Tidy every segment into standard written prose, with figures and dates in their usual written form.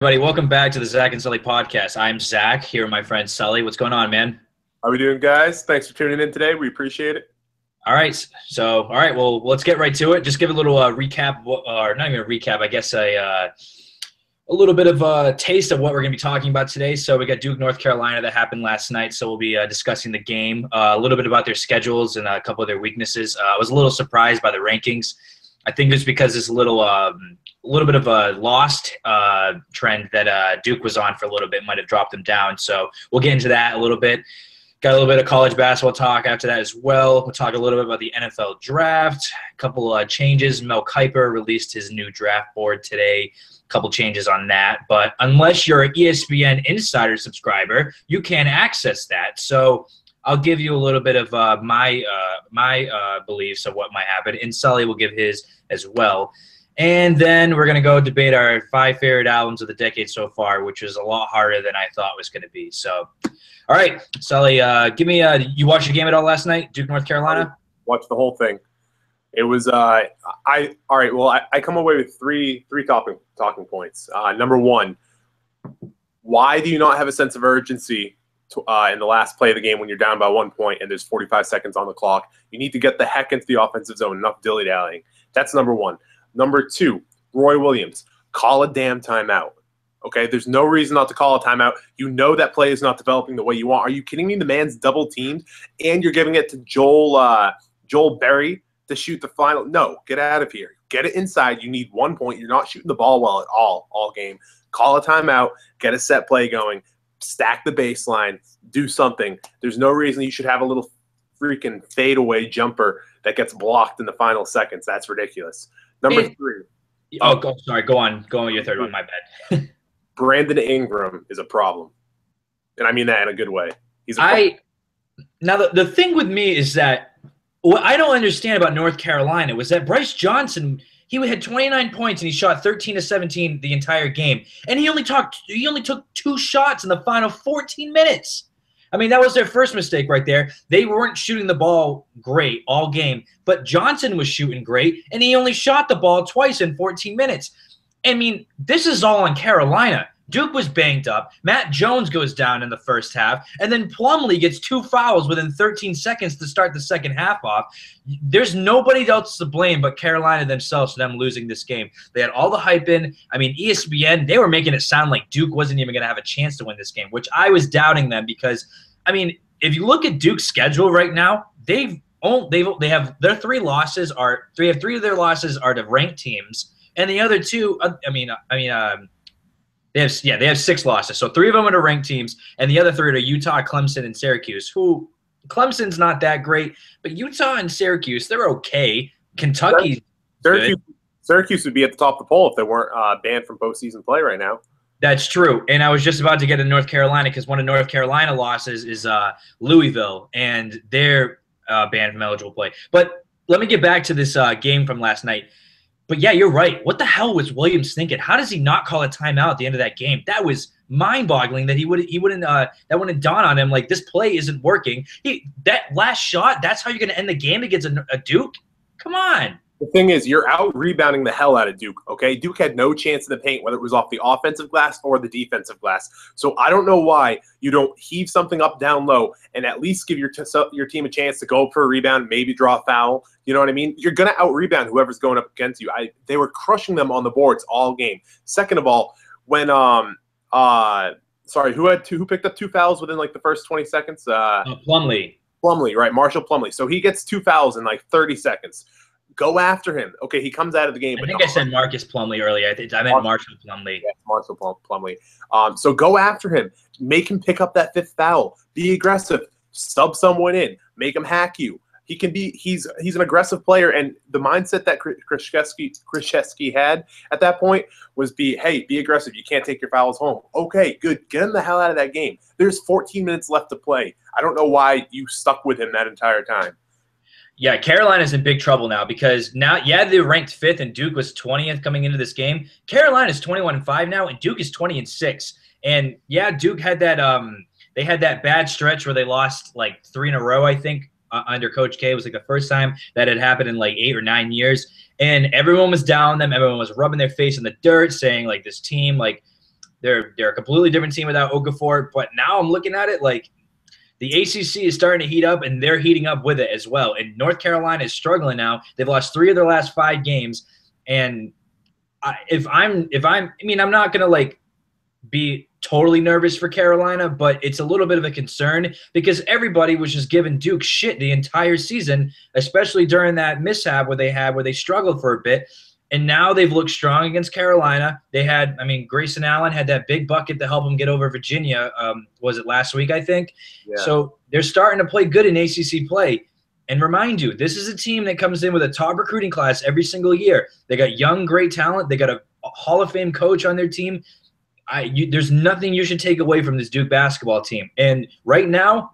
Everybody, welcome back to the Zach and Sully podcast. I'm Zach, here with my friend Sully. What's going on, man? How we doing, guys? Thanks for tuning in today. We appreciate it. All right. Well, let's get right to it. Just give a little recap, or not even a recap, I guess a little bit of a taste of what we're going to be talking about today. So we got Duke, North Carolina that happened last night. So we'll be discussing the game, a little bit about their schedules and a couple of their weaknesses. I was a little surprised by the rankings. I think it's because it's a little bit of a lost trend that Duke was on for a little bit, might have dropped them down. So we'll get into that a little bit. Got a little bit of college basketball talk after that as well. We'll talk a little bit about the NFL draft, a couple changes. Mel Kiper released his new draft board today. A couple changes on that. But unless you're an ESPN Insider subscriber, you can't access that. So I'll give you a little bit of my beliefs of what might happen, and Sully will give his as well. And then we're going to go debate our 5 favorite albums of the decade so far, which is a lot harder than I thought it was going to be. So, all right, Sully, give me you watched the game at all last night, Duke, North Carolina? Watched the whole thing. It was all right. Well, I come away with three talking points. Number one, why do you not have a sense of urgency in the last play of the game when you're down by 1 point and there's 45 seconds on the clock? You need to get the heck into the offensive zone. Enough dilly-dallying. That's number one. Number two, Roy Williams, call a damn timeout. Okay, there's no reason not to call a timeout. You know that play is not developing the way you want. Are you kidding me? The man's double teamed, and you're giving it to Joel Berry to shoot the final. No, get out of here. Get it inside. You need 1 point. You're not shooting the ball well at all game. Call a timeout. Get a set play going. Stack the baseline. Do something. There's no reason you should have a little freaking fadeaway jumper that gets blocked in the final seconds. That's ridiculous. Number three. Sorry. Go on with your third one. My bad. Brandon Ingram is a problem, and I mean that in a good way. Now the thing with me is that what I don't understand about North Carolina was that Bryce Johnson, he had 29 points and he shot 13 of 17 the entire game, and he only took 2 shots in the final 14 minutes. I mean, that was their first mistake right there. They weren't shooting the ball great all game, but Johnson was shooting great, and he only shot the ball twice in 14 minutes. I mean, this is all on Carolina. Duke was banged up. Matt Jones goes down in the first half, and then Plumlee gets 2 fouls within 13 seconds to start the second half off. There's nobody else to blame but Carolina themselves for them losing this game. They had all the hype in. I mean, ESPN, they were making it sound like Duke wasn't even going to have a chance to win this game, which I was doubting them because, I mean, if you look at Duke's schedule right now, they have their 3 losses are 3 of their losses are to ranked teams, and the other 2, they have 6 losses. So 3 of them are to ranked teams, and the other 3 are to Utah, Clemson, and Syracuse. Who Clemson's not that great, but Utah and Syracuse, they're okay. Kentucky's good. Syracuse would be at the top of the poll if they weren't banned from postseason play right now. That's true, and I was just about to get to North Carolina because one of North Carolina losses is Louisville, and they're banned from eligible play. But let me get back to this game from last night. But yeah, you're right. What the hell was Williams thinking? How does he not call a timeout at the end of that game? That was mind-boggling. That that wouldn't dawn on him. Like, this play isn't working. That last shot, that's how you're going to end the game against a Duke? Come on. The thing is, you're out rebounding the hell out of Duke, okay? Duke had no chance in the paint, whether it was off the offensive glass or the defensive glass. So I don't know why you don't heave something up down low and at least give your team a chance to go for a rebound, maybe draw a foul. You know what I mean? You're going to out-rebound whoever's going up against you. They were crushing them on the boards all game. Second of all, when who picked up 2 fouls within like the first 20 seconds? Plumlee, right? Marshall Plumlee. So he gets 2 fouls in like 30 seconds. Go after him. Okay, he comes out of the game. I think I said Marcus Plumlee earlier. I meant Marshall Plumlee. Yeah, Marshall Plumlee. So go after him. Make him pick up that 5th foul. Be aggressive. Sub someone in. Make him hack you. He can be. He's an aggressive player, and the mindset that Krzyzewski had at that point was be aggressive. You can't take your fouls home. Okay, good. Get him the hell out of that game. There's 14 minutes left to play. I don't know why you stuck with him that entire time. Yeah, Carolina's in big trouble now because now, they're ranked 5th and Duke was 20th coming into this game. Carolina's 21-5 now, and Duke is 20-6. And yeah, Duke had that they had that bad stretch where they lost like 3 in a row, I think, under Coach K. It was like the first time that had happened in like 8 or 9 years. And everyone was down on them. Everyone was rubbing their face in the dirt, saying like this team, like They're a completely different team without Okafor. But now I'm looking at it like the ACC is starting to heat up, and they're heating up with it as well. And North Carolina is struggling now. They've lost 3 of their last 5 games. And I'm not gonna like be totally nervous for Carolina, but it's a little bit of a concern because everybody was just giving Duke shit the entire season, especially during that mishap where they struggled for a bit. And now they've looked strong against Carolina. They had, Grayson Allen had that big bucket to help them get over Virginia. Was it last week, I think? Yeah. So they're starting to play good in ACC play. And remind you, this is a team that comes in with a top recruiting class every single year. They got young, great talent. They got a Hall of Fame coach on their team. There's nothing you should take away from this Duke basketball team. And right now,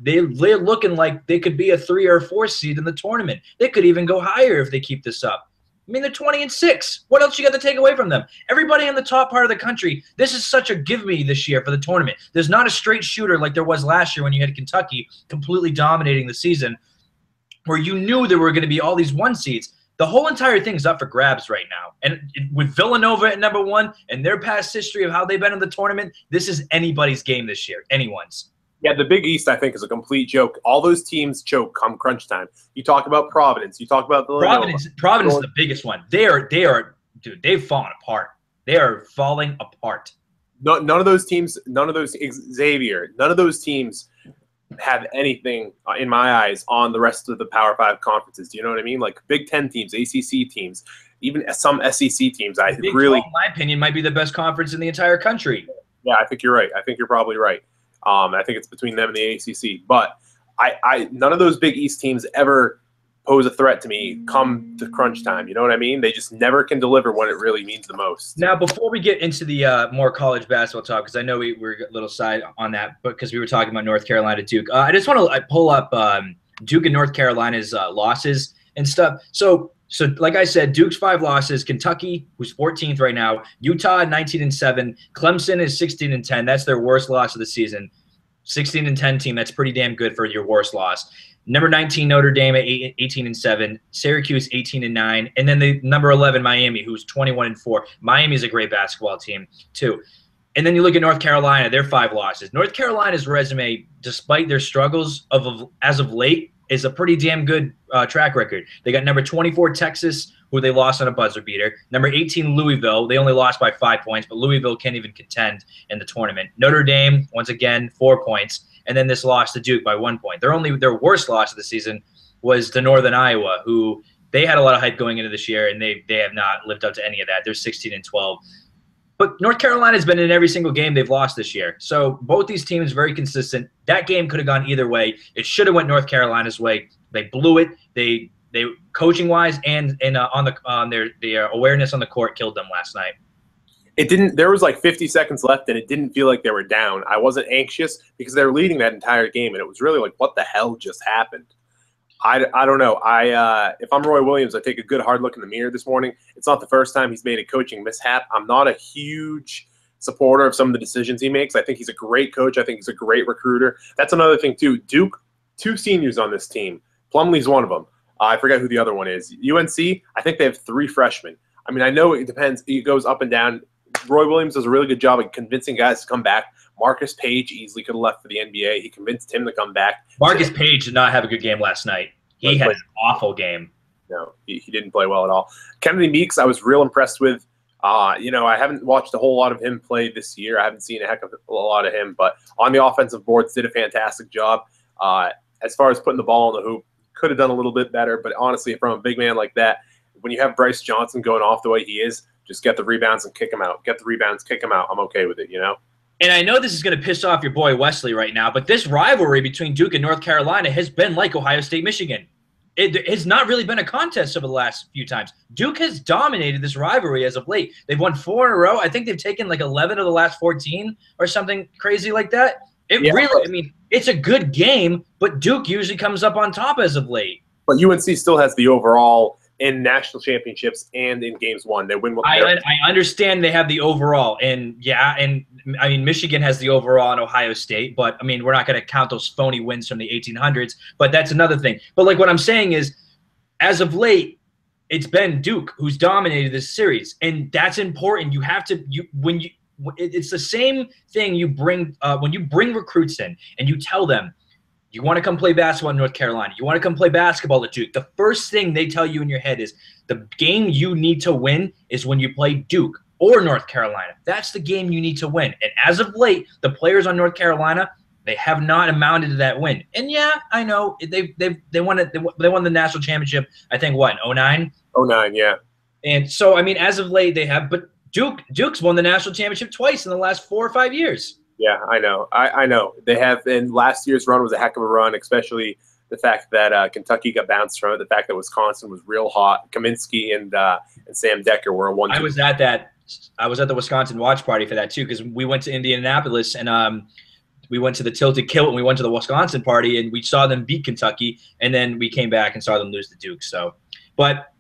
they're looking like they could be a 3 or 4 seed in the tournament. They could even go higher if they keep this up. They're 20-6. What else you got to take away from them? Everybody in the top part of the country, this is such a give me this year for the tournament. There's not a straight shooter like there was last year when you had Kentucky completely dominating the season, where you knew there were going to be all these 1 seeds. The whole entire thing's up for grabs right now. And with Villanova at number 1 and their past history of how they've been in the tournament, this is anybody's game this year. Anyone's. Yeah, the Big East, I think, is a complete joke. All those teams choke come crunch time. You talk about Providence. You talk about Villanova. Providence is the biggest one. They are, dude, they've fallen apart. They are falling apart. No, none of those teams, Xavier, none of those teams have anything, in my eyes, on the rest of the Power 5 conferences. Do you know what I mean? Like Big Ten teams, ACC teams, even some SEC teams. Big 12, in my opinion, might be the best conference in the entire country. Yeah, I think you're right. I think you're probably right. I think it's between them and the ACC. But none of those Big East teams ever pose a threat to me come to crunch time. You know what I mean? They just never can deliver when it really means the most. Now, before we get into the more college basketball talk, because I know we're a little side on that, but because we were talking about North Carolina Duke, I just want to pull up Duke and North Carolina's losses and stuff. So like I said, Duke's 5 losses. Kentucky, who's 14th right now. Utah 19-7. Clemson is 16-10. That's their worst loss of the season. 16-10 team. That's pretty damn good for your worst loss. Number 19 Notre Dame at 18-7. Syracuse 18-9, and then the number 11 Miami, who's 21-4. Miami is a great basketball team too. And then you look at North Carolina, their 5 losses. North Carolina's resume, despite their struggles as of late, is a pretty damn good track record. They got number 24 Texas, who they lost on a buzzer beater. Number 18 Louisville, they only lost by 5 points, but Louisville can't even contend in the tournament. Notre Dame, once again, 4 points, and then this loss to Duke by 1 point. Their worst loss of the season was to Northern Iowa, who they had a lot of hype going into this year, and they have not lived up to any of that. They're 16-12. But North Carolina's been in every single game they've lost this year. So both these teams very consistent. That game could have gone either way. It should have went North Carolina's way. They blew it. They coaching wise and on their awareness on the court killed them last night. It didn't. There was like 50 seconds left, and it didn't feel like they were down. I wasn't anxious because they were leading that entire game, and it was really like, what the hell just happened? I don't know. If I'm Roy Williams, I take a good hard look in the mirror this morning. It's not the first time he's made a coaching mishap. I'm not a huge supporter of some of the decisions he makes. I think he's a great coach. I think he's a great recruiter. That's another thing too. Duke, 2 seniors on this team. Plumlee's one of them. I forget who the other one is. UNC, I think they have 3 freshmen. I mean, I know it depends. It goes up and down. Roy Williams does a really good job of convincing guys to come back. Marcus Page easily could have left for the NBA. He convinced him to come back. Marcus Page did not have a good game last night. He had an awful game. No, he didn't play well at all. Kennedy Meeks, I was real impressed with. I haven't watched a whole lot of him play this year. I haven't seen a heck of a lot of him. But on the offensive boards, did a fantastic job. As far as putting the ball in the hoop, could have done a little bit better. But honestly, from a big man like that, when you have Bryce Johnson going off the way he is, just get the rebounds and kick him out. Get the rebounds, kick him out. I'm okay with it, you know? And I know this is going to piss off your boy Wesley right now, but this rivalry between Duke and North Carolina has been like Ohio State-Michigan. It has not really been a contest over the last few times. Duke has dominated this rivalry as of late. They've won 4 in a row. I think they've taken like 11 of the last 14 or something crazy like that. It's a good game, but Duke usually comes up on top as of late. But UNC still has the overall in national championships and in games won. They win. I understand they have the overall, and Michigan has the overall in Ohio State, but we're not going to count those phony wins from the 1800s. But that's another thing. But like what I'm saying is, as of late, it's been Duke who's dominated this series, and that's important. You have to it's the same thing you bring when you bring recruits in and you tell them you want to come play basketball in North Carolina, you want to come play basketball at Duke. The first thing they tell you in your head is the game you need to win is when you play Duke or North Carolina. That's the game you need to win. And as of late, the players on North Carolina, they have not amounted to that win. And yeah, I know they won the national championship. I think what, in 09? 09, yeah. And so I mean, as of late they have, but Duke's won the national championship twice in the last 4 or 5 years. Yeah, I know. I know they have. And last year's run was a heck of a run, especially the fact that Kentucky got bounced from it. The fact that Wisconsin was real hot. Kaminsky and Sam Decker were a 1-2. I was at the Wisconsin watch party for that too, because we went to Indianapolis and we went to the Tilted Kilt and we went to the Wisconsin party and we saw them beat Kentucky, and then we came back and saw them lose to Duke. So, but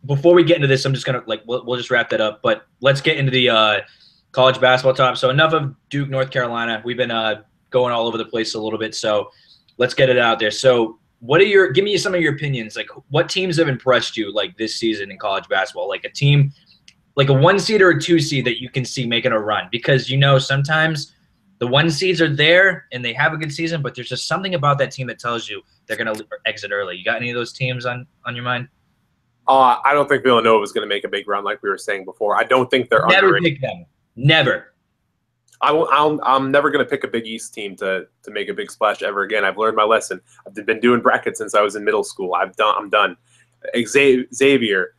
before we get into this, I'm just gonna we'll just wrap that up. But let's get into the college basketball top. So enough of Duke, North Carolina. We've been going all over the place a little bit, so let's get it out there. So give me some of your opinions. Like, what teams have impressed you like this season in college basketball? Like a team, like a 1 seed or a 2 seed that you can see making a run, because sometimes the 1 seeds are there and they have a good season, but there's just something about that team that tells you they're going to exit early. You got any of those teams on your mind? I don't think Villanova is going to make a big run like we were saying before. I don't think they're never pick them. Never. I'm never going to pick a Big East team to make a big splash ever again. I've learned my lesson. I've been doing brackets since I was in middle school. I'm done. Xavier,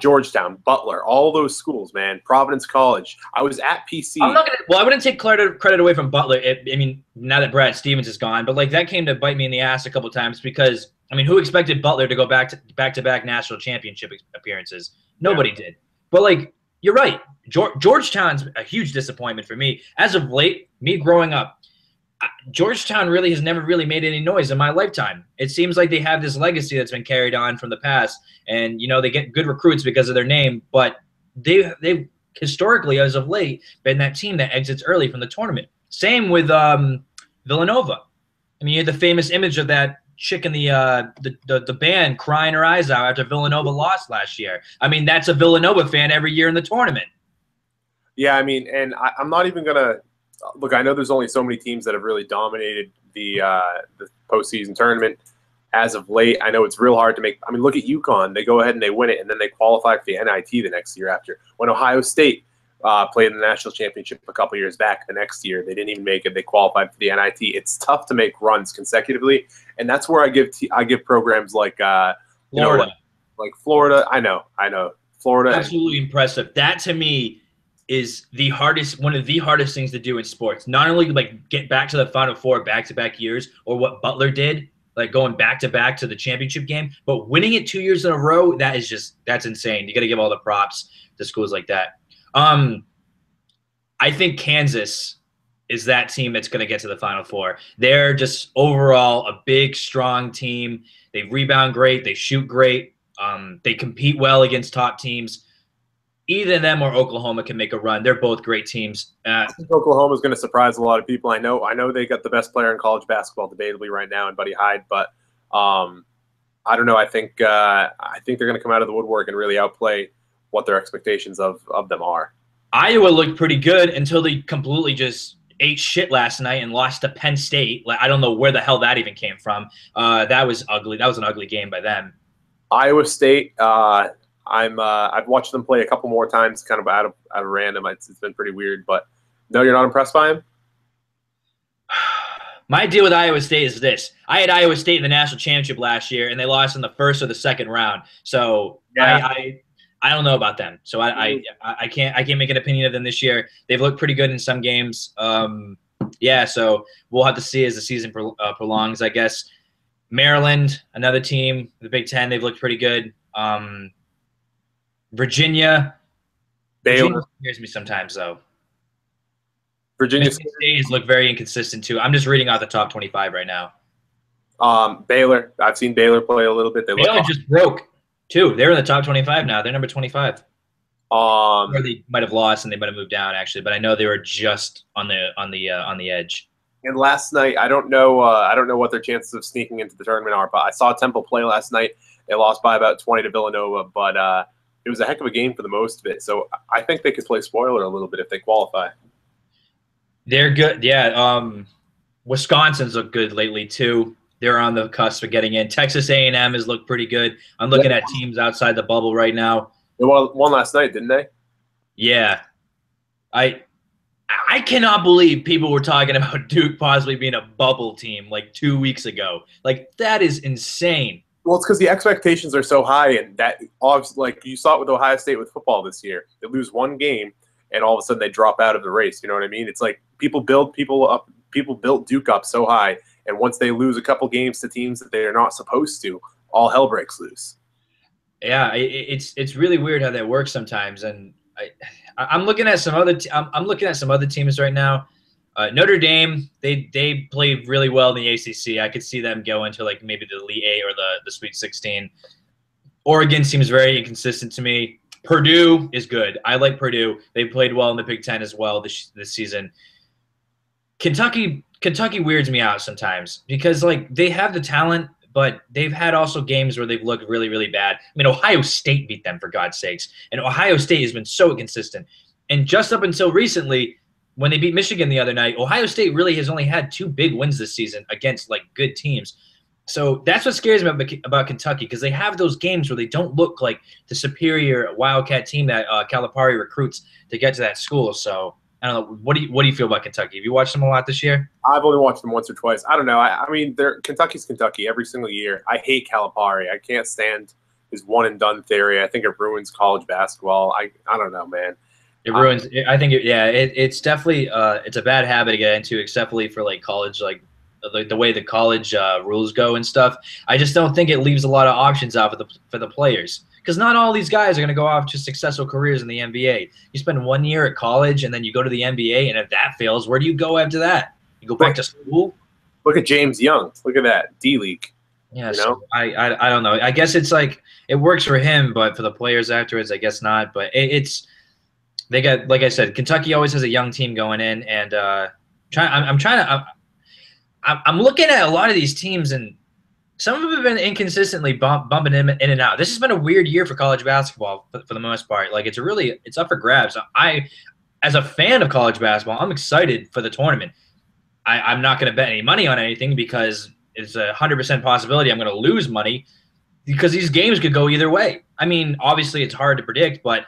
Georgetown, Butler, all those schools, man. Providence College. I was at PC. I wouldn't take credit away from Butler. I mean, now that Brad Stevens is gone, but like that came to bite me in the ass a couple times, because I mean, who expected Butler to go back to back national championship appearances? Nobody did. But like, you're right. Georgetown's a huge disappointment for me. As of late, me growing up, Georgetown really has never really made any noise in my lifetime. It seems like they have this legacy that's been carried on from the past, and they get good recruits because of their name, but they've historically, as of late, been that team that exits early from the tournament. Same with Villanova. I mean, you had the famous image of that chick in the band crying her eyes out after Villanova lost last year. I mean, that's a Villanova fan every year in the tournament. Yeah, I mean, and I'm not even gonna look. I know there's only so many teams that have really dominated the postseason tournament as of late. I know it's real hard to make. I mean, look at UConn. They go ahead and they win it, and then they qualify for the NIT the next year after. When Ohio State played in the national championship a couple years back, the next year they didn't even make it. They qualified for the NIT. It's tough to make runs consecutively, and that's where I give programs like Florida. Like Florida. I know Florida. Absolutely impressive. That to me is one of the hardest things to do in sports. Not only like get back to the Final Four back-to-back years, or what Butler did, like going back-to-back to the championship game, but winning it 2 years in a row, that's insane. You got to give all the props to schools like that. I think Kansas is that team that's going to get to the Final Four. They're just overall a big, strong team. They rebound great. They shoot great. They compete well against top teams. Either them or Oklahoma can make a run. They're both great teams. I think Oklahoma is going to surprise a lot of people. I know they got the best player in college basketball debatably right now in Buddy Hyde, but I don't know. I think they're going to come out of the woodwork and really outplay what their expectations of them are. Iowa looked pretty good until they completely just ate shit last night and lost to Penn State. Like, I don't know where the hell that even came from. That was ugly. That was an ugly game by them. Iowa State. I've watched them play a couple more times, kind of out of random. It's been pretty weird, but no, you're not impressed by him? My deal with Iowa State is this. I had Iowa State in the national championship last year, and they lost in the first or the second round. So yeah. I don't know about them. So I can't make an opinion of them this year. They've looked pretty good in some games. Yeah, so we'll have to see as the season prolongs, I guess. Maryland, another team, the Big Ten, they've looked pretty good. Virginia scares me sometimes, though. Virginia State look very inconsistent, too. I'm just reading out the top 25 right now. Baylor. I've seen Baylor play a little bit. Baylor just broke, too. They're in the top 25 now. They're number 25. Or they might have lost and they might have moved down, actually. But I know they were just on the edge. And last night, I don't know what their chances of sneaking into the tournament are, but I saw Temple play last night. They lost by about 20 to Villanova, but it was a heck of a game for the most of it. So I think they could play spoiler a little bit if they qualify. They're good. Yeah. Wisconsin's looked good lately too. They're on the cusp of getting in. Texas A&M has looked pretty good. I'm looking at teams outside the bubble right now. They won last night, didn't they? Yeah. I cannot believe people were talking about Duke possibly being a bubble team like 2 weeks ago. Like, that is insane. Well, it's because the expectations are so high, and that obviously, like you saw it with Ohio State with football this year. They lose one game, and all of a sudden they drop out of the race. You know what I mean? It's like people build people up. People built Duke up so high, and once they lose a couple games to teams that they are not supposed to, all hell breaks loose. Yeah, it's really weird how that works sometimes, and I'm looking at some other I'm looking at some other teams right now. Notre Dame, they played really well in the ACC. I could see them going to like maybe the Elite Eight or the Sweet 16. Oregon seems very inconsistent to me. Purdue is good. I like Purdue. They played well in the Big Ten as well this season. Kentucky weirds me out sometimes because like they have the talent, but they've had also games where they've looked really, really bad. I mean, Ohio State beat them for God's sakes, and Ohio State has been so inconsistent. And just up until recently, when they beat Michigan the other night, Ohio State really has only had 2 big wins this season against like good teams. So that's what scares me about Kentucky, because they have those games where they don't look like the superior Wildcat team that Calipari recruits to get to that school. So I don't know. What do you feel about Kentucky? Have you watched them a lot this year? I've only watched them once or twice. I don't know. I mean, Kentucky's Kentucky every single year. I hate Calipari. I can't stand his one and done theory. I think it ruins college basketball. I don't know, man. It ruins. I think it's definitely it's a bad habit to get into, except for like college, like the way the college rules go and stuff. I just don't think it leaves a lot of options out for the players, because not all these guys are going to go off to successful careers in the NBA. You spend 1 year at college and then you go to the NBA, and if that fails, where do you go after that? You go back to school? Look at James Young. Look at that D-League. Yeah, so I don't know. I guess it's like it works for him, but for the players afterwards, I guess not. But they got, like I said, Kentucky always has a young team going in, and I'm looking at a lot of these teams, and some of them have been inconsistently bumping in and out. This has been a weird year for college basketball for the most part. Like it's up for grabs. As a fan of college basketball, I'm excited for the tournament. I'm not going to bet any money on anything because it's 100% possibility I'm going to lose money, because these games could go either way. I mean, obviously it's hard to predict, but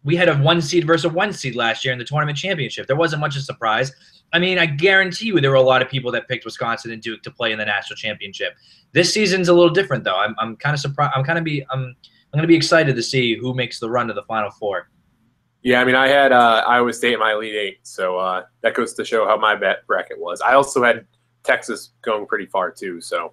we had a 1 seed versus a 1 seed last year in the tournament championship. There wasn't much of a surprise. I mean, I guarantee you there were a lot of people that picked Wisconsin and Duke to play in the national championship. This season's a little different, though. I'm kind of surprised. I'm going to be excited to see who makes the run to the Final Four. Yeah, I mean, I had Iowa State in my Elite Eight, so that goes to show how my bet bracket was. I also had Texas going pretty far too. So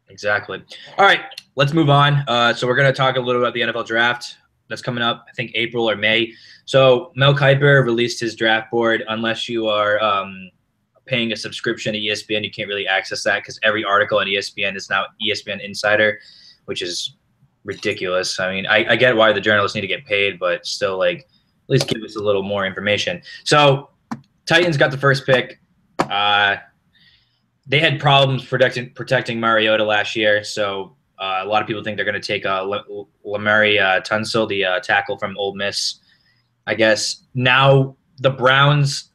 exactly. All right, let's move on. So we're going to talk a little about the NFL draft that's coming up, I think April or May. So Mel Kiper released his draft board. Unless you are paying a subscription to ESPN, you can't really access that, because every article on ESPN is now ESPN Insider, which is ridiculous. I mean, I get why the journalists need to get paid, but still, like, at least give us a little more information. So Titans got the first pick. They had problems protecting Mariota last year, so a lot of people think they're going to take Lamari Tunsil, the tackle from Ole Miss. I guess now the Browns,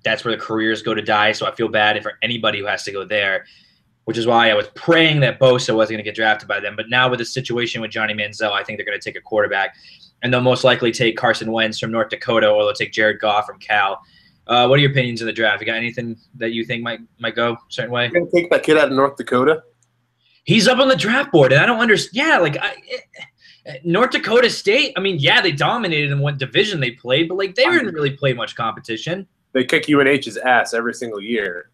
that's where the careers go to die, so I feel bad for anybody who has to go there, which is why I was praying that Bosa wasn't going to get drafted by them. But now with the situation with Johnny Manziel, I think they're going to take a quarterback, and they'll most likely take Carson Wentz from North Dakota, or they'll take Jared Goff from Cal. What are your opinions of the draft? You got anything that you think might go a certain way? You're going to take that kid out of North Dakota? He's up on the draft board, and I don't understand. Yeah, like North Dakota State, I mean, yeah, they dominated in what division they played, but like they didn't really play much competition. They kick UNH's ass every single year.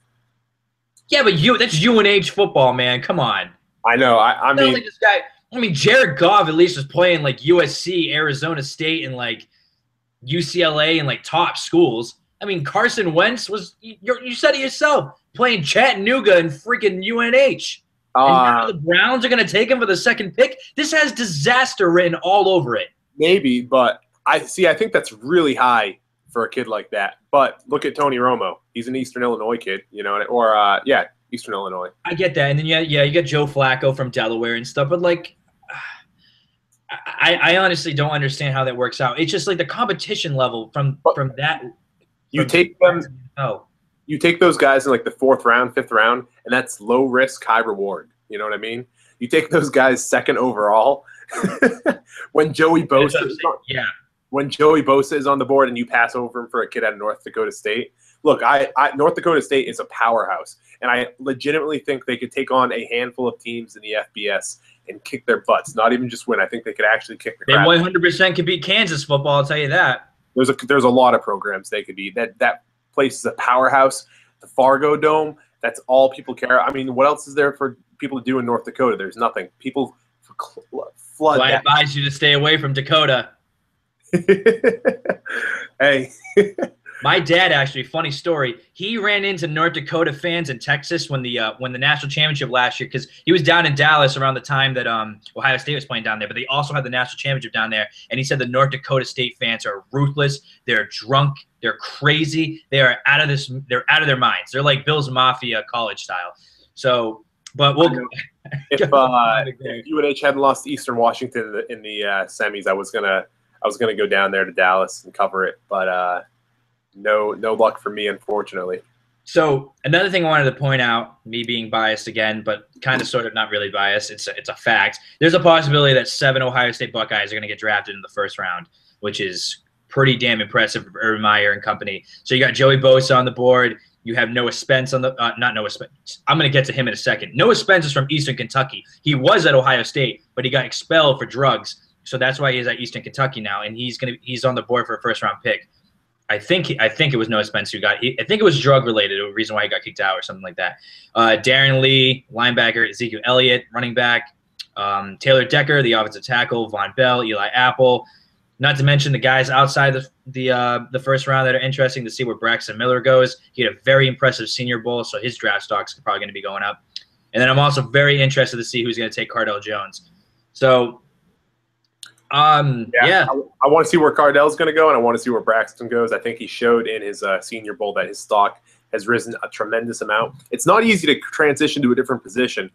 Yeah, but that's UNH football, man. Come on. I know. I mean, like this guy. I mean, Jared Goff at least was playing like USC, Arizona State, and like UCLA and like top schools. I mean, Carson Wentz you said it yourself, playing Chattanooga and freaking UNH. And now the Browns are going to take him for the second pick. This has disaster written all over it. Maybe, but I think that's really high for a kid like that. But look at Tony Romo. He's an Eastern Illinois kid, you know, or Eastern Illinois. I get that. And then you get Joe Flacco from Delaware and stuff. But like, I honestly don't understand how that works out. It's just like the competition level from that. You From take them. Oh, You take those guys in like the 4th round, 5th round, and that's low risk, high reward. You know what I mean? You take those guys 2nd overall. when Joey Bosa is on, yeah. when Joey Bosa is on the board and you pass over him for a kid out of North Dakota State. Look, North Dakota State is a powerhouse, and I legitimately think they could take on a handful of teams in the FBS and kick their butts. Not even just win. I think they could actually kick the crap. They 100% could beat Kansas football. I'll tell you that. There's a lot of programs they could beat. That place is a powerhouse. The Fargo Dome. That's all people care. I mean, what else is there for people to do in North Dakota? There's nothing. People flood. So I advise you to stay away from Dakota. Hey. My dad, actually, funny story. He ran into North Dakota fans in Texas when the national championship last year, because he was down in Dallas around the time that Ohio State was playing down there. But they also had the national championship down there, and he said the North Dakota State fans are ruthless. They're drunk. They're crazy. They are out of this. They're out of their minds. They're like Bill's Mafia college style. So, but we'll. If UNH hadn't lost to Eastern Washington in the semis, I was gonna go down there to Dallas and cover it, but. No luck for me, unfortunately. So another thing I wanted to point out, me being biased again, but kind of sort of not really biased, it's a fact. There's a possibility that 7 Ohio State Buckeyes are going to get drafted in the 1st round, which is pretty damn impressive for Urban Meyer and company. So you got Joey Bosa on the board. You have Noah Spence on the not Noah Spence. I'm going to get to him in a second. Noah Spence is from Eastern Kentucky. He was at Ohio State, but he got expelled for drugs. So that's why he's at Eastern Kentucky now, and he's on the board for a 1st round pick. I think it was Noah Spence who got. I think it was drug related, a reason why he got kicked out or something like that. Darren Lee, linebacker. Ezekiel Elliott, running back. Taylor Decker, the offensive tackle. Von Bell, Eli Apple. Not to mention the guys outside the 1st round that are interesting to see where Braxton Miller goes. He had a very impressive Senior Bowl, so his draft stock's probably going to be going up. And then I'm also very interested to see who's going to take Cardell Jones. So. Yeah. I want to see where Cardell's going to go, and I want to see where Braxton goes. I think he showed in his Senior Bowl that his stock has risen a tremendous amount. It's not easy to transition to a different position,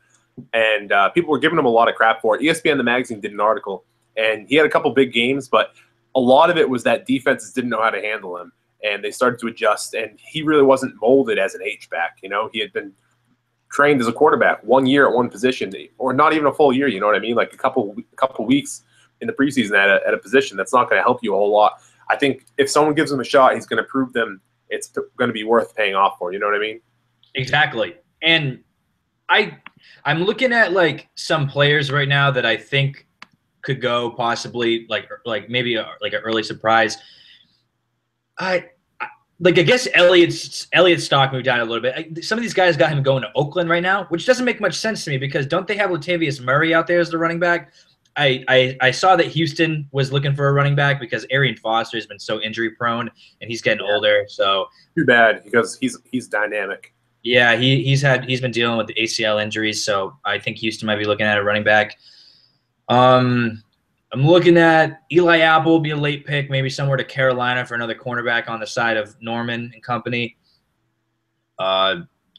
and people were giving him a lot of crap for it. ESPN, the magazine, did an article, and he had a couple big games, but a lot of it was that defenses didn't know how to handle him, and they started to adjust, and he really wasn't molded as an H-back. You know, he had been trained as a quarterback 1 year at one position, or not even a full year, you know what I mean? Like a couple weeks in the preseason at a position. That's not going to help you a whole lot. I think if someone gives him a shot, he's going to prove them it's going to be worth paying off for. You know what I mean? Exactly. And I'm looking at like some players right now that I think could go possibly like maybe like an early surprise. I guess Elliott's stock moved down a little bit. Some of these guys got him going to Oakland right now, which doesn't make much sense to me because don't they have Latavius Murray out there as the running back? I saw that Houston was looking for a running back because Arian Foster has been so injury prone and he's getting older. So too bad because he's dynamic. Yeah, he's been dealing with the ACL injuries, so I think Houston might be looking at a running back. I'm looking at Eli Apple be a late pick, maybe somewhere to Carolina for another cornerback on the side of Norman and company.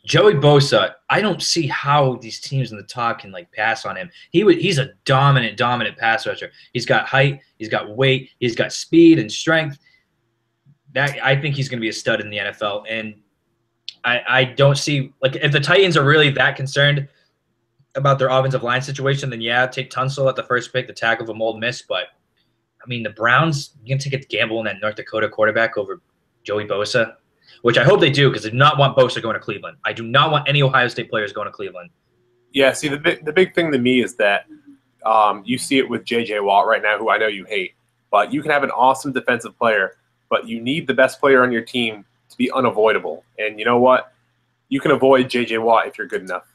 Joey Bosa, I don't see how these teams in the top can like pass on him. He's a dominant pass rusher. He's got height, he's got weight, he's got speed and strength. I think he's going to be a stud in the NFL. And I don't see like if the Titans are really that concerned about their offensive line situation, then yeah, take Tunsil at the first pick, the tackle from Ole Miss. But I mean, the Browns, you can take a gamble on that North Dakota quarterback over Joey Bosa. Which I hope they do because I do not want Bosa going to Cleveland. I do not want any Ohio State players going to Cleveland. Yeah, see, the big thing to me is that you see it with J.J. Watt right now, who I know you hate. But you can have an awesome defensive player, but you need the best player on your team to be unavoidable. And you know what? You can avoid J.J. Watt if you're good enough.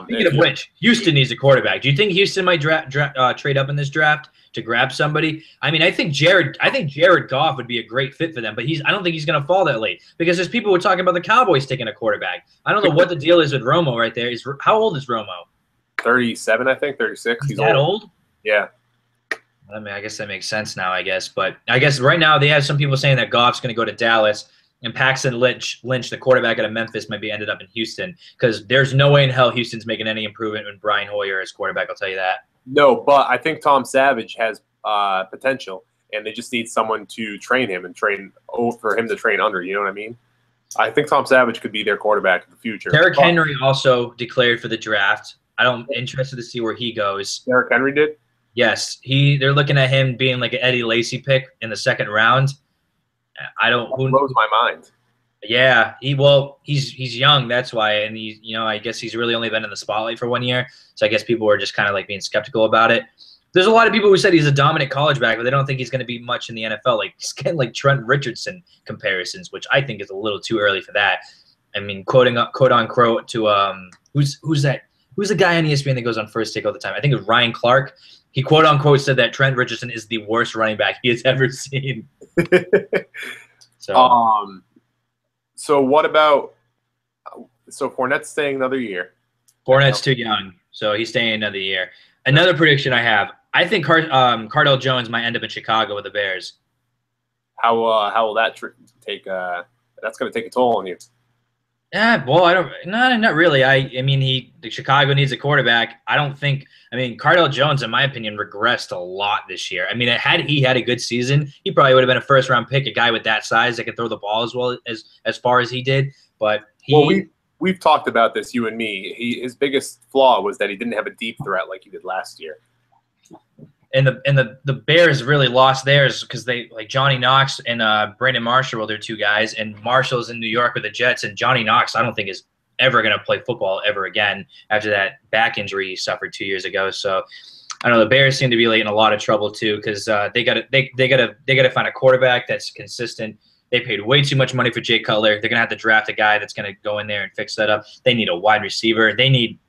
Speaking of which, Houston needs a quarterback. Do you think Houston might trade up in this draft to grab somebody? I mean, I think Jared Goff would be a great fit for them, but I don't think he's going to fall that late because there's people who are talking about the Cowboys taking a quarterback. I don't know what the deal is with Romo right there. How old is Romo? 37, I think, 36. He's that old? Yeah. I mean, I guess that makes sense now, I guess. But I guess right now they have some people saying that Goff's going to go to Dallas. and Paxton Lynch, the quarterback out of Memphis, might be ended up in Houston because there's no way in hell Houston's making any improvement with Brian Hoyer as quarterback. I'll tell you that. No, but I think Tom Savage has potential, and they just need someone to train him and for him to train under. You know what I mean? I think Tom Savage could be their quarterback in the future. Derrick Henry also declared for the draft. I'm interested to see where he goes. Derrick Henry did? Yes, they're looking at him being like an Eddie Lacy pick in the second round. That blows my mind. Yeah, he's young, that's why, and I guess he's really only been in the spotlight for 1 year, so I guess people were just kind of like being skeptical about it. There's a lot of people who said he's a dominant college back, but they don't think he's going to be much in the NFL. Like he's getting like Trent Richardson comparisons, which I think is a little too early for that. I mean, quote unquote to who's that? Who's the guy on ESPN that goes on First Take all the time? I think it's Ryan Clark. He quote unquote said that Trent Richardson is the worst running back he has ever seen. So what about Fournette's staying another year? Fournette's too young, so he's staying another year. Another prediction I have: I think Cardell Jones might end up in Chicago with the Bears. How will that take? That's going to take a toll on you. Yeah, well, not really. I mean, Chicago needs a quarterback. Cardell Jones, in my opinion, regressed a lot this year. I mean, had he had a good season, he probably would have been a first-round pick, a guy with that size that could throw the ball as well as far as he did. But we've talked about this, you and me. His biggest flaw was that he didn't have a deep threat like he did last year. And the Bears really lost theirs because they like Johnny Knox and Brandon Marshall were their two guys, and Marshall's in New York with the Jets, and Johnny Knox I don't think is ever going to play football ever again after that back injury he suffered 2 years ago. So I don't know, the Bears seem to be like in a lot of trouble too because they gotta find a quarterback that's consistent. They paid way too much money for Jay Cutler. They're gonna have to draft a guy that's gonna go in there and fix that up. They need a wide receiver. They need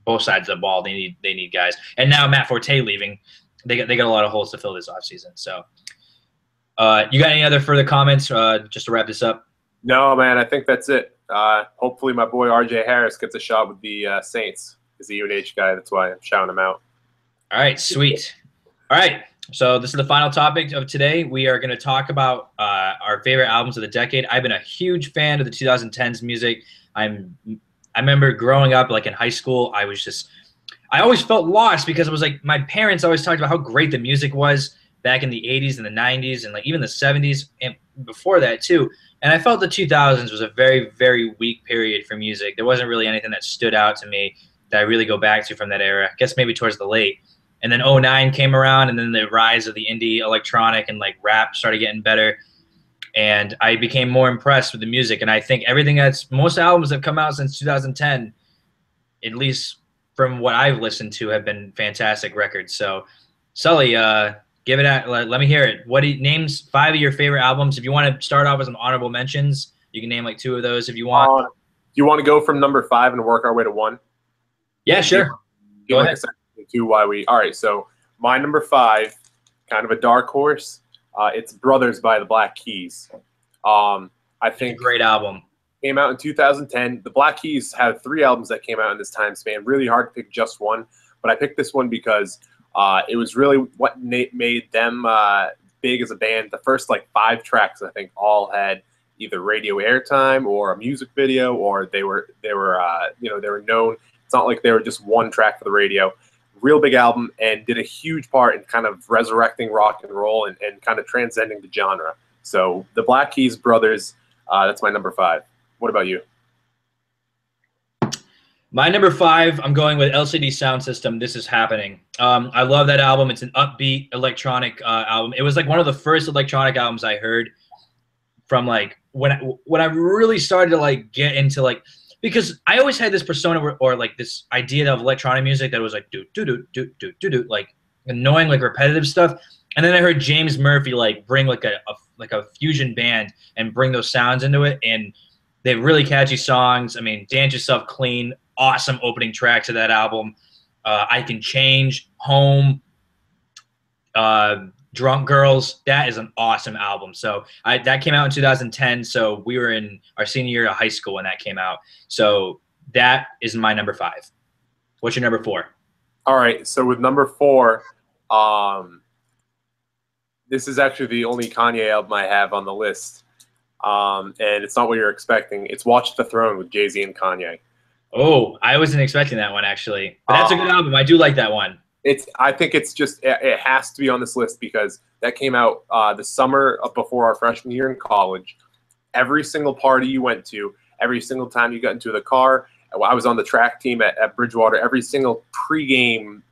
both sides of the ball. They need guys. And now Matt Forte leaving, they got a lot of holes to fill this offseason. So you got any other further comments just to wrap this up? No, man, I think that's it. Hopefully my boy RJ Harris gets a shot with the Saints. He's a UNH guy. That's why I'm shouting him out. All right, sweet. All right, so this is the final topic of today. We are going to talk about our favorite albums of the decade. I've been a huge fan of the 2010s music. I remember growing up, like in high school, I always felt lost because it was like my parents always talked about how great the music was back in the 80s and the 90s and like even the 70s and before that too. And I felt the 2000s was a very, very weak period for music. There wasn't really anything that stood out to me that I really go back to from that era. I guess maybe towards the late. And then 2009 came around, and then the rise of the indie electronic and like rap started getting better. And I became more impressed with the music. And I think most albums that have come out since 2010, at least from what I've listened to, have been fantastic records. So, Sully, give it at. Let me hear it. Names 5 of your favorite albums? If you want to start off with some honorable mentions, you can name like 2 of those if you want. Do you want to go from number 5 and work our way to 1? Yeah, sure. Go ahead. All right, so my number 5, kind of a dark horse. It's Brothers by the Black Keys. I think great album. Came out in 2010. The Black Keys had 3 albums that came out in this time span. Really hard to pick just one, but I picked this one because it was really what made them big as a band. The first like 5 tracks, I think, all had either radio airtime or a music video, or they were known. It's not like they were just one track for the radio. Real big album, and did a huge part in kind of resurrecting rock and roll and kind of transcending the genre. So the Black Keys Brothers, that's my number 5. What about you? My number 5, I'm going with LCD Sound System, This Is Happening. I love that album. It's an upbeat electronic album. It was like one of the first electronic albums I heard from like when I really started to like get into like, because I always had this persona or like this idea of electronic music that was like do do do do do do do, like annoying, like repetitive stuff. And then I heard James Murphy like bring like a fusion band and bring those sounds into it, and they have really catchy songs. I mean, Dance Yourself Clean, awesome opening track to that album. I Can Change, Home, Drunk Girls. That is an awesome album. So that came out in 2010. So we were in our senior year of high school when that came out. So that is my number 5. What's your number 4? All right. So with number 4, this is actually the only Kanye album I have on the list. and it's not what you're expecting. It's Watch the Throne with Jay-Z and Kanye. Oh, I wasn't expecting that one actually, but that's a good album. I do like that one. I think it's just it has to be on this list because that came out the summer before our freshman year in college. Every single party you went to, every single time you got into the car. I was on the track team at Bridgewater. Every single pregame,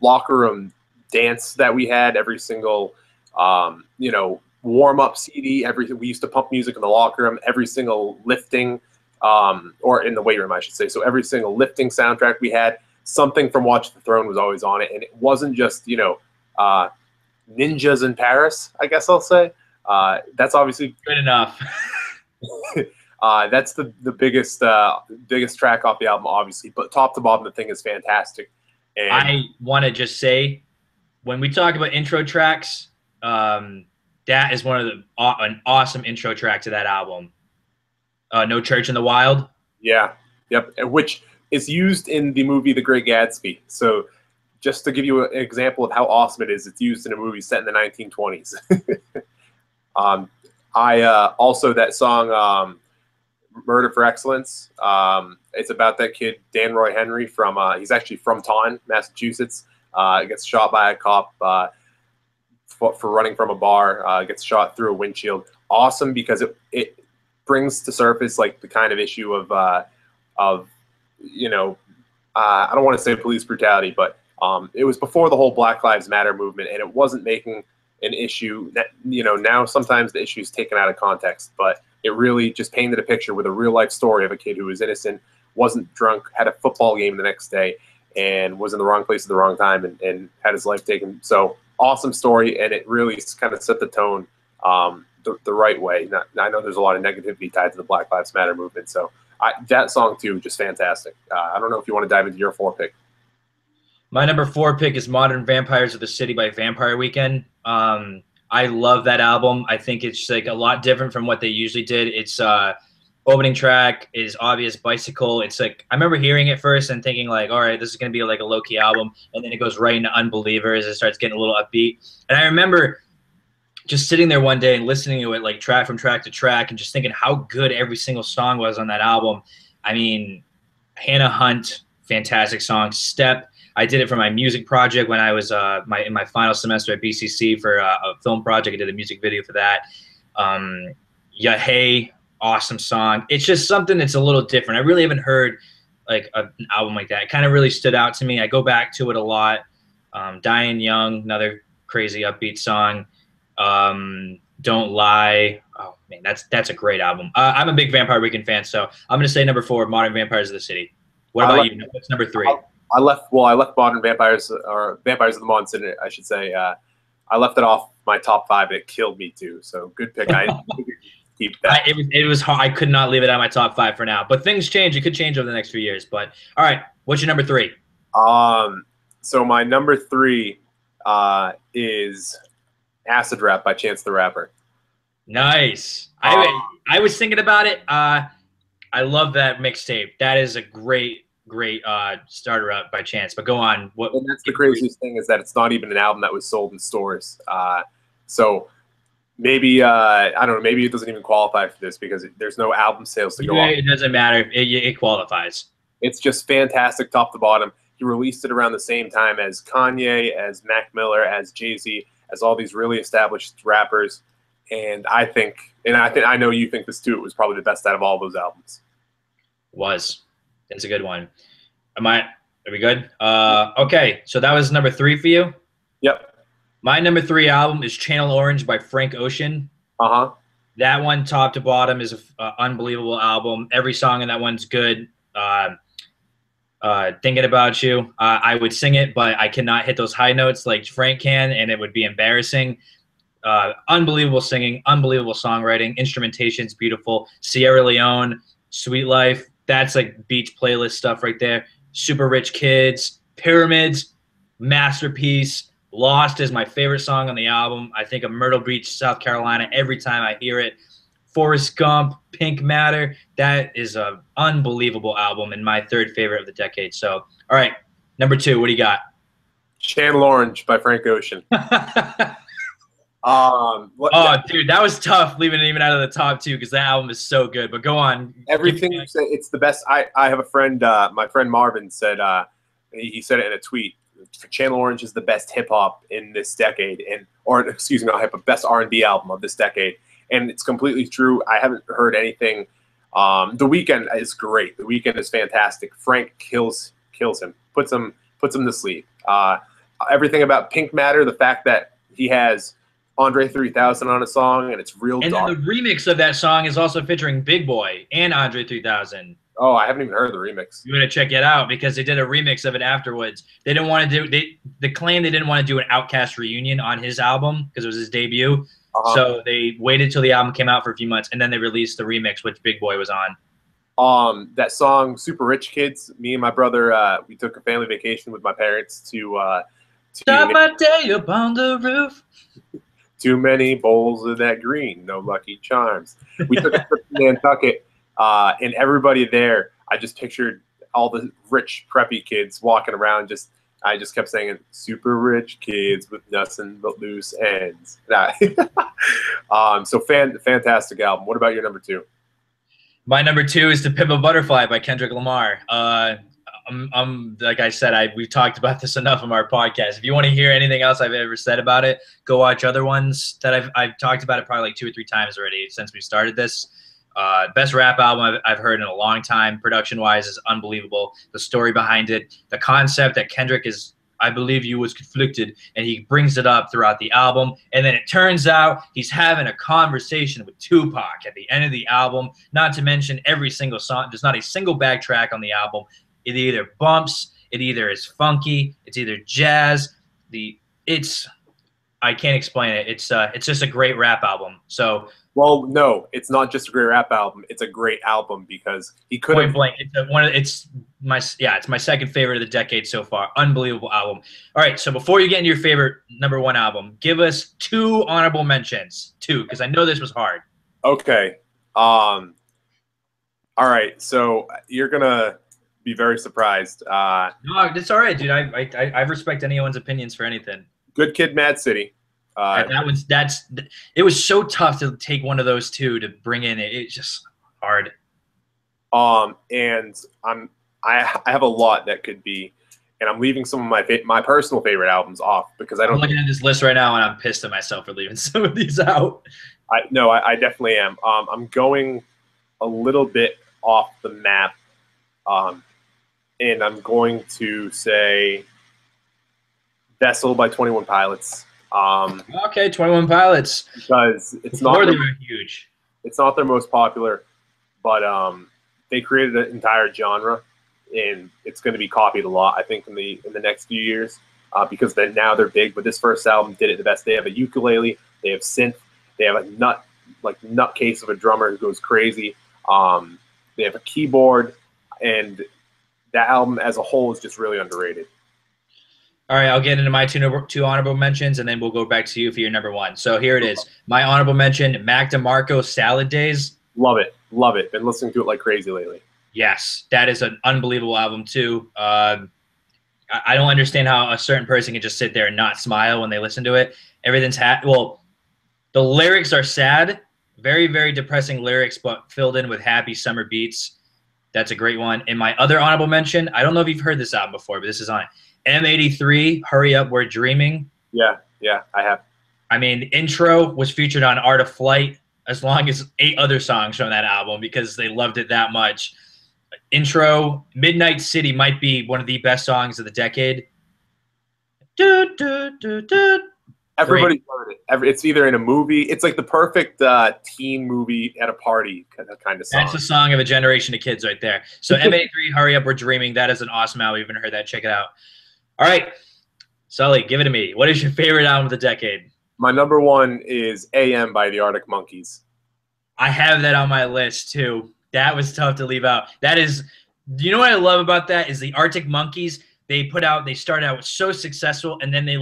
locker room dance that we had, every single, warm up CD. We used to pump music in the locker room. Every single lifting, or in the weight room, I should say. So every single lifting soundtrack we had, something from Watch the Throne was always on it, and it wasn't just ninjas in Paris, I guess I'll say. That's obviously good enough. That's the biggest track off the album, obviously. But top to bottom, the thing is fantastic. And I want to just say, when we talk about intro tracks, that is one of an awesome intro track to that album. No Church in the Wild. Yeah, yep. Which is used in the movie The Great Gatsby. So just to give you an example of how awesome it is, it's used in a movie set in the 1920s. Also that song Murder for Excellence. It's about that kid Dan Roy Henry from he's actually from Taunton, Massachusetts. Gets shot by a cop for running from a bar. Gets shot through a windshield. Awesome because it brings to surface like the kind of issue of I don't want to say police brutality, but it was before the whole Black Lives Matter movement, and it wasn't making an issue that, now sometimes the issue is taken out of context, but it really just painted a picture with a real life story of a kid who was innocent, wasn't drunk, had a football game the next day, and was in the wrong place at the wrong time and had his life taken. So awesome story, and it really kind of set the tone the right way. I know there's a lot of negativity tied to the Black Lives Matter movement, so that song too, just fantastic. I don't know if you want to dive into your 4 pick. My number 4 pick is Modern Vampires of the City by Vampire Weekend. I love that album. I think it's like a lot different from what they usually did. It's opening track is Obvious Bicycle. It's like, I remember hearing it first and thinking like, all right, this is going to be like a low-key album. And then it goes right into Unbelievers. It starts getting a little upbeat. And I remember just sitting there one day and listening to it like track from track to track and just thinking how good every single song was on that album. I mean, Hannah Hunt, fantastic song. Step, I did it for my music project when I was in my final semester at BCC for a film project. I did a music video for that. Yeah, Hey, awesome song. It's just something that's a little different. I really haven't heard like an album like that. It kind of really stood out to me. I go back to it a lot. Dying Young, another crazy upbeat song. Don't Lie. Oh man, that's a great album. I'm a big Vampire Weekend fan, so I'm gonna say number 4, Modern Vampires of the City. What about you? What's number 3? I left Modern Vampires, or Vampires of the Month, I should say. I left it off my top 5, and it killed me too. So good pick. I keep that. It was hard. I could not leave it on my top 5 for now. But things change. It could change over the next few years. But all right, what's your number 3? So my number 3 is Acid Rap by Chance the Rapper. Nice. I was thinking about it. I love that mixtape. That is a great starter up by Chance. But go on. And that's the craziest thing is that it's not even an album that was sold in stores. So maybe I don't know. Maybe it doesn't even qualify for this because there's no album sales to go on. It doesn't matter. It qualifies. It's just fantastic top to bottom. He released it around the same time as Kanye, as Mac Miller, as Jay-Z, as all these really established rappers. And I know you think this too. It was probably the best out of all those albums. That's a good one. Are we good? Okay, so that was number 3 for you? Yep. My number 3 album is Channel Orange by Frank Ocean. That one, top to bottom, is an unbelievable album. Every song in that one's good. Thinking About You, I would sing it, but I cannot hit those high notes like Frank can, and it would be embarrassing. Unbelievable singing, unbelievable songwriting, instrumentation's beautiful. Sierra Leone, Sweet Life, that's like beach playlist stuff right there. Super Rich Kids, Pyramids, masterpiece. Lost is my favorite song on the album. I think of Myrtle Beach, South Carolina every time I hear it. Forrest Gump, Pink Matter, that is an unbelievable album and my 3rd favorite of the decade. So, all right, number 2, what do you got? Channel Orange by Frank Ocean. Oh, dude, that was tough leaving it even out of the top two because that album is so good. But go on. Everything you say, it's the best. I have a friend, my friend Marvin said, he said it in a tweet. Channel Orange is the best hip hop in this decade, or excuse me, not hip hop, best R&B album of this decade, and it's completely true. I haven't heard anything. The Weeknd is great. The Weeknd is fantastic. Frank kills him, puts him to sleep. Everything about Pink Matter, the fact that he has Andre 3000 on a song and it's real dark. And then the remix of that song is also featuring Big Boy and Andre 3000. Oh, I haven't even heard the remix. You gotta check it out because they did a remix of it afterwards. They didn't want to do they claimed they didn't want to do an Outkast reunion on his album because it was his debut. So they waited till the album came out for a few months and then they released the remix which Big Boy was on. That song Super Rich Kids, me and my brother we took a family vacation with my parents to Stop my day up on the roof. Too many bowls of that green, no Lucky Charms. We took a trip to Nantucket. And everybody there, I just pictured all the rich, preppy kids walking around. I just kept saying, super rich kids with nothing but loose ends. So fantastic album. What about your number two? My number two is To Pimp a Butterfly by Kendrick Lamar. Like I said, we've talked about this enough on our podcast. If you want to hear anything else I've ever said about it, go watch other ones that I've talked about it probably like 2 or 3 times already since we started this. Best rap album I've heard in a long time. Production-wise is unbelievable. The story behind it, the concept that Kendrick is, I believe you was conflicted, and he brings it up throughout the album. And then it turns out he's having a conversation with Tupac at the end of the album. Not to mention every single song. There's not a single backtrack on the album. It either bumps, it either is funky, it's either jazz. I can't explain it. It's just a great rap album. So. Well, no, it's not just a great rap album. It's a great album because he could have. Point blank. It's my second favorite of the decade so far. Unbelievable album. All right, so before you get into your favorite number one album, give us 2 honorable mentions. 2, because I know this was hard. Okay. All right. So you're gonna be very surprised. No, it's all right, dude. I respect anyone's opinions for anything. Good Kid, Mad City. It was so tough to take one of those 2 to bring in. It's just hard. And I have a lot that could be, and I'm leaving some of my personal favorite albums off because I'm looking at this list right now and I'm pissed at myself for leaving some of these out. I definitely am. I'm going a little bit off the map, and I'm going to say Vessel by 21 Pilots. Okay, 21 Pilots. Because it's not huge. It's not their most popular, but they created an entire genre, and it's going to be copied a lot, I think, in the next few years, because now they're big. But this first album did it the best. They have a ukulele, they have synth, they have a nutcase of a drummer who goes crazy. They have a keyboard, and that album as a whole is just really underrated. All right, I'll get into my 2 honorable mentions, and then we'll go back to you for your number 1. So here it is. My honorable mention, Mac DeMarco, Salad Days. Love it. Love it. Been listening to it like crazy lately. Yes, that is an unbelievable album, too. I don't understand how a certain person can just sit there and not smile when they listen to it. Everything's the lyrics are sad, very, very depressing lyrics, but filled in with happy summer beats. That's a great one. And my other honorable mention, I don't know if you've heard this album before, but this is on it. M83, Hurry Up, We're Dreaming. Yeah, I have. I mean, Intro was featured on Art of Flight as long as 8 other songs from that album because they loved it that much. Intro, Midnight City might be one of the best songs of the decade. Everybody's heard it. It's either in a movie. It's like the perfect teen movie at a party kind of song. That's the song of a generation of kids right there. So M83, Hurry Up, We're Dreaming. That is an awesome album. We haven't heard that. Check it out. All right, Sully, give it to me. What is your favorite album of the decade? My number 1 is AM by the Arctic Monkeys. I have that on my list, too. That was tough to leave out. That is, you know what I love about that is the Arctic Monkeys, they started out so successful, and then they,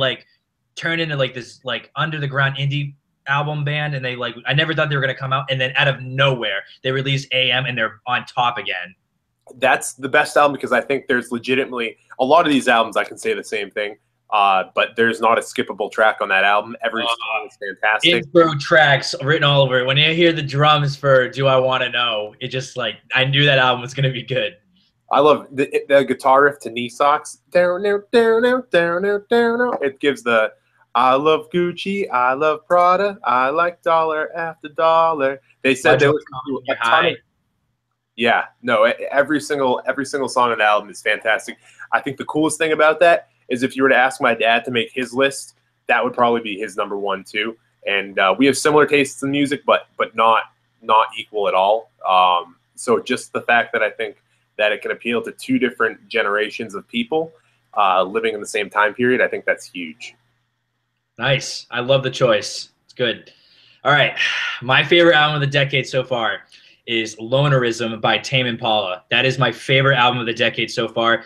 turned into, this, under-the-ground indie album band, and I never thought they were going to come out, and then out of nowhere, they released AM, and they're on top again. That's the best album because I think there's legitimately a lot of these albums I can say the same thing. but there's not a skippable track on that album. Every song is fantastic. Intro tracks written all over it. When you hear the drums for "Do I Want to Know," it just like I knew that album was gonna be good. I love the guitar riff to Knee Socks. Down, down, down, down, down, down. It gives the I love Gucci, I love Prada, I like dollar after dollar. They said they listened to a ton of, yeah, no, every single song on the album is fantastic. I think the coolest thing about that is if you were to ask my dad to make his list, that would probably be his number one too. And we have similar tastes in music, but not equal at all. So just the fact that I think that it can appeal to two different generations of people living in the same time period, I think that's huge. Nice. I love the choice. It's good. All right. My favorite album of the decade so far is Lonerism by Tame Impala. That is my favorite album of the decade so far.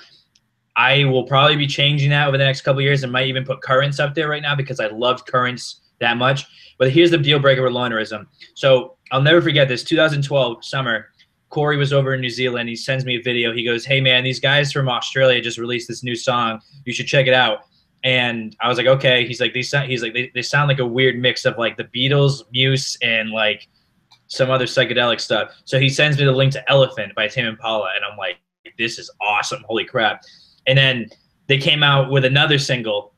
I will probably be changing that over the next couple of years and might even put Currents up there right now because I loved Currents that much. But here's the deal breaker with Lonerism. So I'll never forget this. 2012 summer, Corey was over in New Zealand. He sends me a video. He goes, "Hey, man, these guys from Australia just released this new song. You should check it out." And I was like, okay. He's like, they sound like a weird mix of like the Beatles, Muse, and like some other psychedelic stuff. So he sends me the link to Elephant by Tame Impala, and I'm like, this is awesome. Holy crap. And then they came out with another single,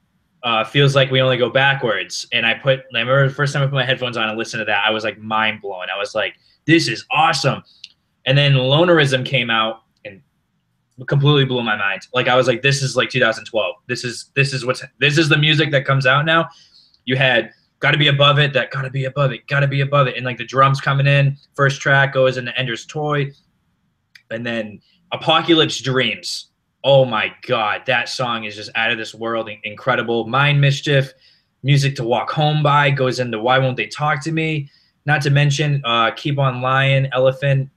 Feels Like We Only Go Backwards. And I remember the first time I put my headphones on and listened to that, I was like mind blown. I was like, this is awesome. And then Lonerism came out and completely blew my mind. Like I was like, this is like 2012. This is the music that comes out now. You had Gotta Be Above It, that Gotta Be Above It, Gotta Be Above It. And like the drums coming in, first track goes into Ender's Toy. And then Apocalypse Dreams. Oh my God, that song is just out of this world, incredible. Mind Mischief, Music to Walk Home By goes into Why Won't They Talk to Me? Not to mention Keep on Lying, Elephant.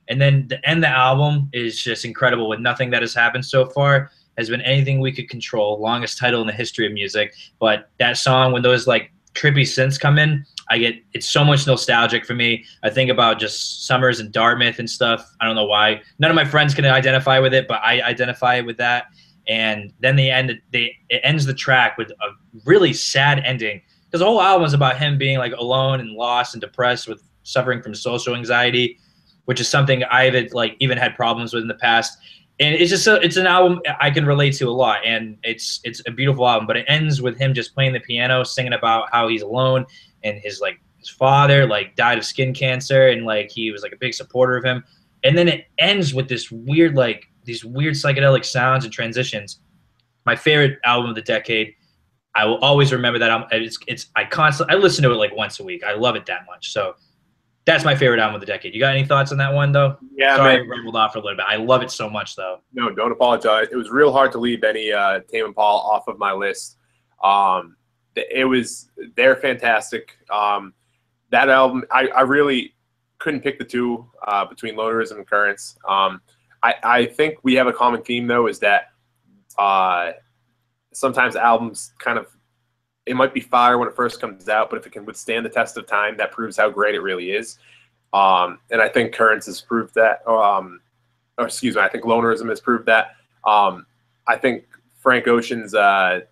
And then the end of the album is just incredible with Nothing That Has Happened So Far has been anything we could control. Longest title in the history of music. But that song, when those like trippy synths come in, it's so much nostalgic for me. I think about just summers in Dartmouth and stuff. I don't know why. None of my friends can identify with it, but I identify with that. And then it ends the track with a really sad ending. Because the whole album is about him being like alone and lost and depressed with suffering from social anxiety, which is something I've like even had problems with in the past. And it's just it's an album I can relate to a lot, and it's a beautiful album. But it ends with him just playing the piano, singing about how he's alone, and his father like died of skin cancer, and like he was like a big supporter of him. And then it ends with this weird these weird psychedelic sounds and transitions. My favorite album of the decade. I will always remember that album. I listen to it like once a week. I love it that much. So that's my favorite album of the decade. You got any thoughts on that one, though? Yeah, sorry, man. I rambled off for a little bit. I love it so much, though. No, don't apologize. It was real hard to leave any Tame Impala off of my list. They're fantastic. That album, I really couldn't pick the two between Lonerism and Currents. I think we have a common theme, though, is that sometimes albums it might be fire when it first comes out, but if it can withstand the test of time, that proves how great it really is. And I think Currents has proved that. Or excuse me, I think Lonerism has proved that. I think Frank Ocean's or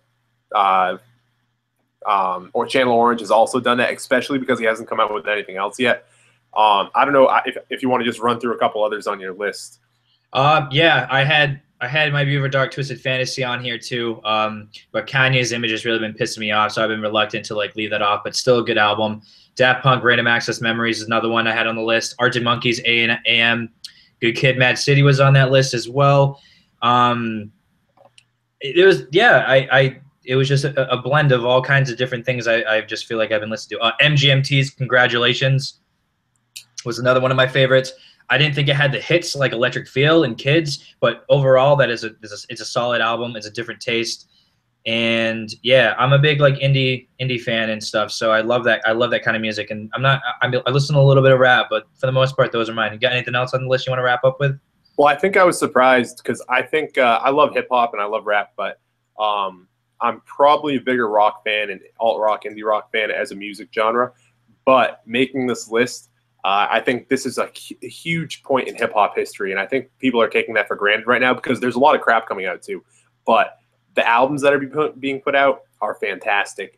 Channel Orange has also done that, especially because he hasn't come out with anything else yet. I don't know if you want to just run through a couple others on your list. Yeah, I had My Beautiful Dark Twisted Fantasy on here too, but Kanye's Image has really been pissing me off, so I've been reluctant to leave that off. But still a good album. Daft Punk Random Access Memories is another one I had on the list. Arctic Monkeys A&M Good Kid, Mad City was on that list as well. It was just a blend of all kinds of different things. I just feel like I've been listening to. MGMT's Congratulations was another one of my favorites. I didn't think it had the hits like Electric Feel and Kids, but overall, it's a solid album. It's a different taste, and yeah, I'm a big indie fan and stuff. So I love that. I love that kind of music, and I listen to a little bit of rap, but for the most part, those are mine. You got anything else on the list you want to wrap up with? Well, I think I was surprised because I think I love hip hop and I love rap, but I'm probably a bigger rock fan and alt rock, indie rock fan as a music genre. But making this list, I think this is a huge point in hip-hop history, and I think people are taking that for granted right now because there's a lot of crap coming out too. But the albums that are being put out are fantastic.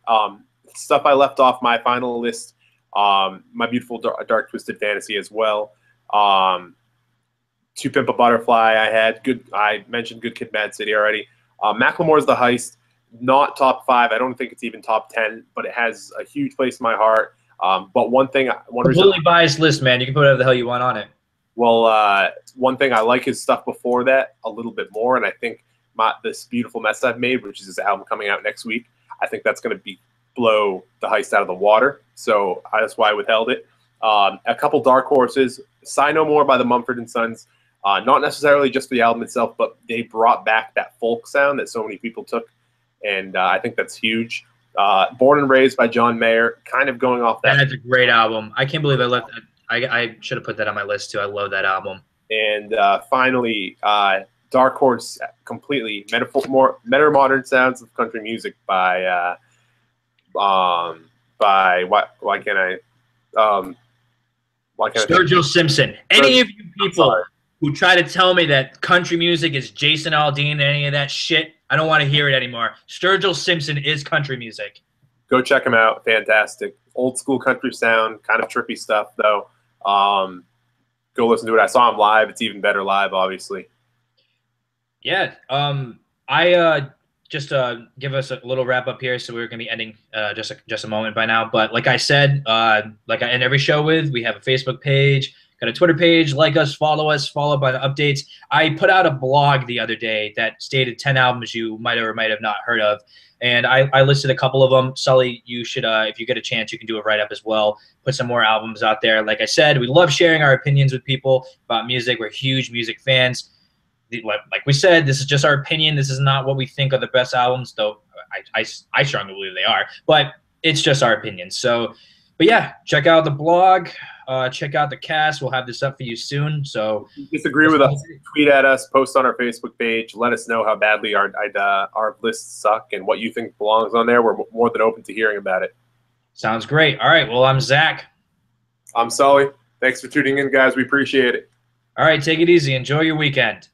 Stuff I left off my final list, My Beautiful Dark Twisted Fantasy as well. To Pimp a Butterfly, I mentioned Good Kid, Mad City already. Macklemore's The Heist, not top 5. I don't think it's even top 10, but it has a huge place in my heart. But completely biased list, man. You can put whatever the hell you want on it. Well, one thing, I like his stuff before that a little bit more, and I think This Beautiful Mess I've Made, which is his album coming out next week, I think that's going to blow The Heist out of the water. So that's why I withheld it. A couple dark horses, Sigh No More by the Mumford & Sons. Not necessarily just for the album itself, but they brought back that folk sound that so many people took, and I think that's huge. Born and Raised by John Mayer, kind of going off that. That's a great album. I can't believe I left that. I should have put that on my list too. I love that album. And finally, dark horse, completely Meta Modern Sounds of Country Music by Sturgill Simpson. Any of you people who try to tell me that country music is Jason Aldean and any of that shit, I don't want to hear it anymore. Sturgill Simpson is country music. Go check him out. Fantastic. Old school country sound, kind of trippy stuff, though. Go listen to it. I saw him live. It's even better live, obviously. Yeah. I just give us a little wrap up here. So we're going to be ending just a moment by now. But like I said, like I end every show with, we have a Facebook page, got a Twitter page. Like us, follow by the updates. I put out a blog the other day that stated 10 albums you might or might have not heard of. And I listed a couple of them. Sully, you should, if you get a chance, you can do a write-up as well. Put some more albums out there. Like I said, we love sharing our opinions with people about music. We're huge music fans. Like we said, this is just our opinion. This is not what we think are the best albums, though I strongly believe they are. But it's just our opinion. So, but yeah, check out the blog. Check out the cast. We'll have this up for you soon. So disagree with us, tweet at us, post on our Facebook page. Let us know how badly our lists suck and what you think belongs on there. We're more than open to hearing about it. Sounds great. All right. Well, I'm Zach. I'm Sully. Thanks for tuning in, guys. We appreciate it. All right. Take it easy. Enjoy your weekend.